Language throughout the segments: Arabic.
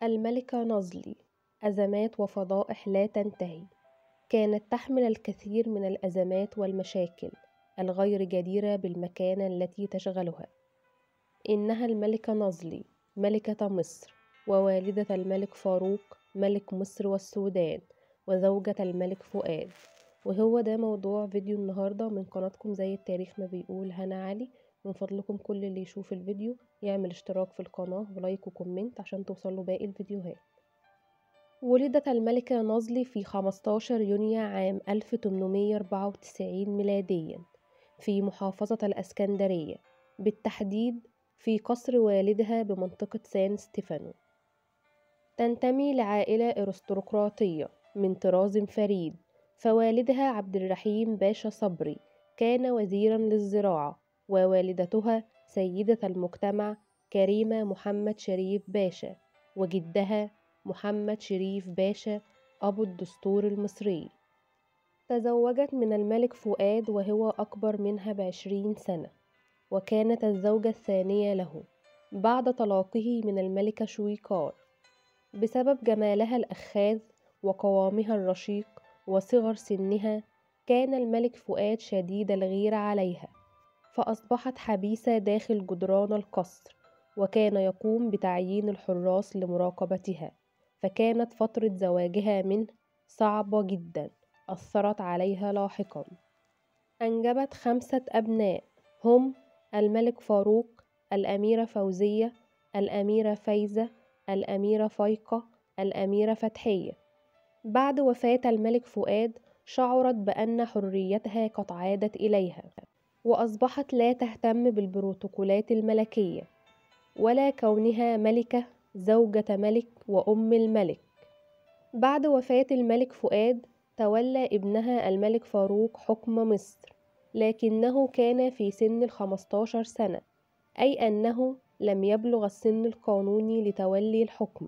الملكة نازلي. أزمات وفضائح لا تنتهي. كانت تحمل الكثير من الأزمات والمشاكل الغير جديرة بالمكانة التي تشغلها. إنها الملكة نازلي ملكة مصر، ووالدة الملك فاروق ملك مصر والسودان، وزوجة الملك فؤاد. وهو ده موضوع فيديو النهاردة من قناتكم زي التاريخ ما بيقول هنا علي. من فضلكم كل اللي يشوف الفيديو يعمل اشتراك في القناة ولايك وكومنت عشان توصله باقي الفيديوهات. ولدت الملكة نازلي في 15 يونيو عام 1894 ميلاديا في محافظة الإسكندرية، بالتحديد في قصر والدها بمنطقة سان ستيفانو. تنتمي لعائلة أرستقراطية من طراز فريد، فوالدها عبد الرحيم باشا صبري كان وزيرا للزراعة، ووالدتها سيدة المجتمع كريمة محمد شريف باشا، وجدها محمد شريف باشا أبو الدستور المصري. تزوجت من الملك فؤاد وهو أكبر منها ب20 سنة، وكانت الزوجة الثانية له بعد طلاقه من الملكة شويكار. بسبب جمالها الأخاذ وقوامها الرشيق وصغر سنها، كان الملك فؤاد شديد الغيرة عليها، فأصبحت حبيسة داخل جدران القصر، وكان يقوم بتعيين الحراس لمراقبتها. فكانت فترة زواجها منه صعبة جدا، أثرت عليها لاحقا. أنجبت 5 أبناء، هم الملك فاروق، الأميرة فوزية، الأميرة فايزة، الأميرة فايقة، الأميرة فتحية. بعد وفاة الملك فؤاد شعرت بأن حريتها قد عادت إليها، وأصبحت لا تهتم بالبروتوكولات الملكية ولا كونها ملكة زوجة ملك وأم الملك. بعد وفاة الملك فؤاد تولى ابنها الملك فاروق حكم مصر، لكنه كان في سن 15 سنة، أي أنه لم يبلغ السن القانوني لتولي الحكم.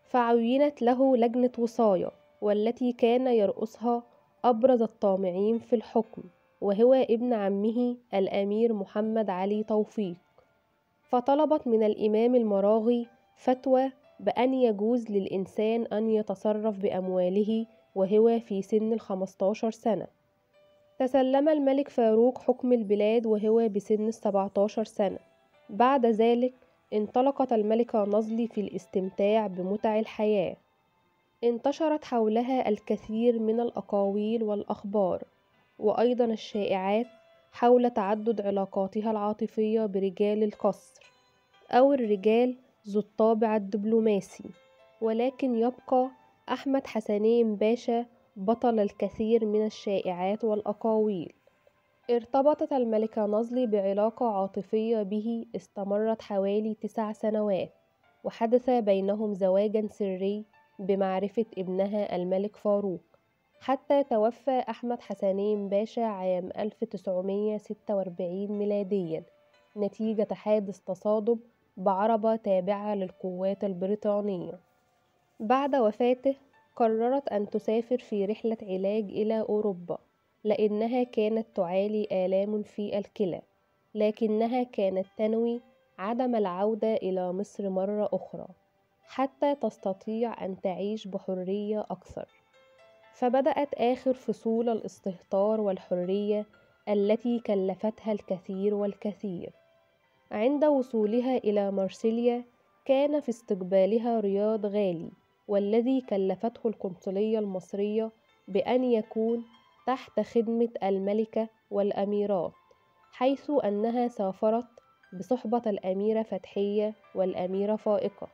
فعينت له لجنة وصاية، والتي كان يرأسها أبرز الطامعين في الحكم، وهو ابن عمه الأمير محمد علي توفيق. فطلبت من الإمام المراغي فتوى بأن يجوز للإنسان أن يتصرف بأمواله وهو في سن 15 سنة. تسلم الملك فاروق حكم البلاد وهو بسن 17 سنة. بعد ذلك انطلقت الملكة نازلي في الاستمتاع بمتع الحياة. انتشرت حولها الكثير من الأقاويل والأخبار، وأيضا الشائعات حول تعدد علاقاتها العاطفية برجال القصر أو الرجال ذو الطابع الدبلوماسي. ولكن يبقى أحمد حسنين باشا بطل الكثير من الشائعات والأقاويل. ارتبطت الملكة نازلي بعلاقة عاطفية به استمرت حوالي 9 سنوات، وحدث بينهم زواجا سري بمعرفة ابنها الملك فاروق، حتى توفى أحمد حسنين باشا عام 1946 ميلاديا نتيجة حادث تصادم بعربة تابعة للقوات البريطانية. بعد وفاته قررت أن تسافر في رحلة علاج إلى أوروبا، لأنها كانت تعاني آلام في الكلى، لكنها كانت تنوي عدم العودة إلى مصر مرة أخرى حتى تستطيع أن تعيش بحرية أكثر. فبدأت آخر فصول الاستهتار والحرية التي كلفتها الكثير والكثير. عند وصولها إلى مارسيليا كان في استقبالها رياض غالي، والذي كلفته القنصلية المصرية بأن يكون تحت خدمة الملكة والأميرات، حيث أنها سافرت بصحبة الأميرة فتحية والأميرة فائقة.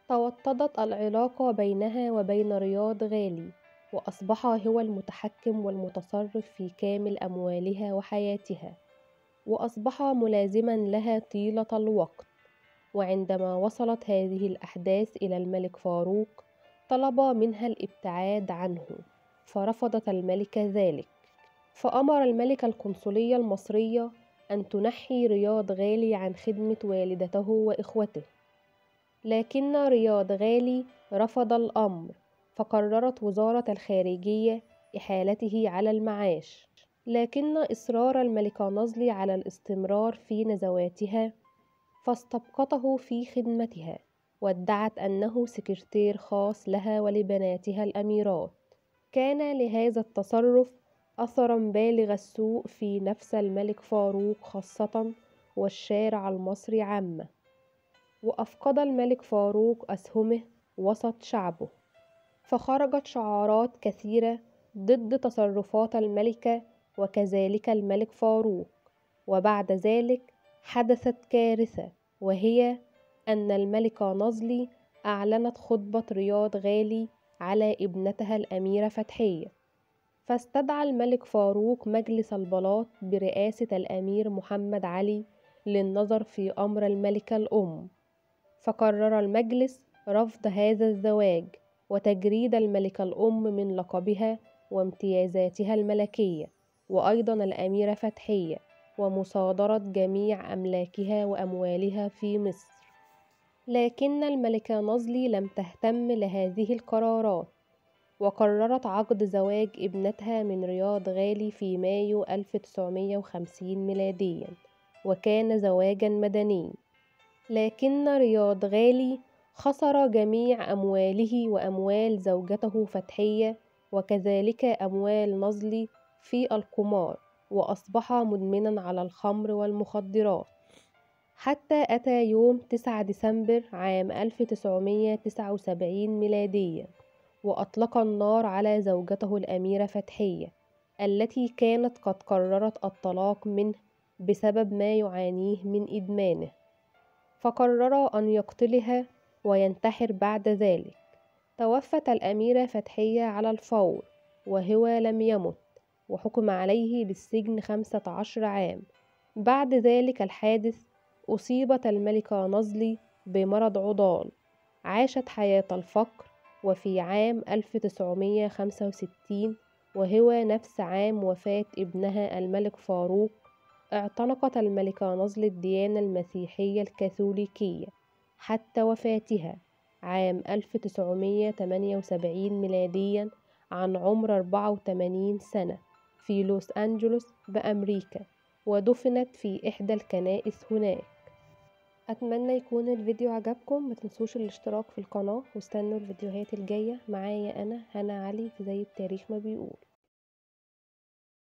توطدت العلاقة بينها وبين رياض غالي، وأصبح هو المتحكم والمتصرف في كامل أموالها وحياتها، وأصبح ملازما لها طيلة الوقت. وعندما وصلت هذه الأحداث إلى الملك فاروق طلب منها الابتعاد عنه، فرفضت الملكة ذلك، فأمر الملك القنصلية المصرية أن تنحي رياض غالي عن خدمة والدته وإخوته. لكن رياض غالي رفض الأمر، فقررت وزارة الخارجية إحالته على المعاش. لكن إصرار الملكة نازلي على الاستمرار في نزواتها فاستبقته في خدمتها، وادعت أنه سكرتير خاص لها ولبناتها الأميرات. كان لهذا التصرف أثرا بالغ السوء في نفس الملك فاروق خاصة والشارع المصري عامة، وأفقد الملك فاروق أسهمه وسط شعبه، فخرجت شعارات كثيرة ضد تصرفات الملكة وكذلك الملك فاروق. وبعد ذلك حدثت كارثة، وهي أن الملكة نازلي أعلنت خطبة رياض غالي على ابنتها الأميرة فتحية، فاستدعى الملك فاروق مجلس البلاط برئاسة الأمير محمد علي للنظر في أمر الملكة الأم، فقرر المجلس رفض هذا الزواج وتجريد الملكة الأم من لقبها وامتيازاتها الملكية، وأيضا الأميرة فتحية، ومصادرة جميع أملاكها وأموالها في مصر. لكن الملكة نازلي لم تهتم لهذه القرارات، وقررت عقد زواج ابنتها من رياض غالي في مايو 1950 ميلاديا، وكان زواجا مدني. لكن رياض غالي خسر جميع أمواله وأموال زوجته فتحية وكذلك أموال نازلي في القمار، وأصبح مدمنا على الخمر والمخدرات، حتى أتى يوم 9 ديسمبر عام 1979 ميلاديا وأطلق النار على زوجته الأميرة فتحية، التي كانت قد قررت الطلاق منه بسبب ما يعانيه من إدمانه، فقرر أن يقتلها وينتحر بعد ذلك. توفت الأميرة فتحية على الفور وهو لم يمت، وحكم عليه بالسجن 15 عام. بعد ذلك الحادث أصيبت الملكة نازلي بمرض عضال، عاشت حياة الفقر، وفي عام 1965 وهو نفس عام وفاة ابنها الملك فاروق اعتنقت الملكة نازلي الديانة المسيحية الكاثوليكية حتى وفاتها عام 1978 ميلاديا عن عمر 84 سنة في لوس أنجلوس بأمريكا، ودفنت في إحدى الكنائس هناك. أتمنى يكون الفيديو عجبكم، متنسوش الاشتراك في القناة واستنوا الفيديوهات الجاية. معايا أنا هنا علي في زي التاريخ ما بيقول.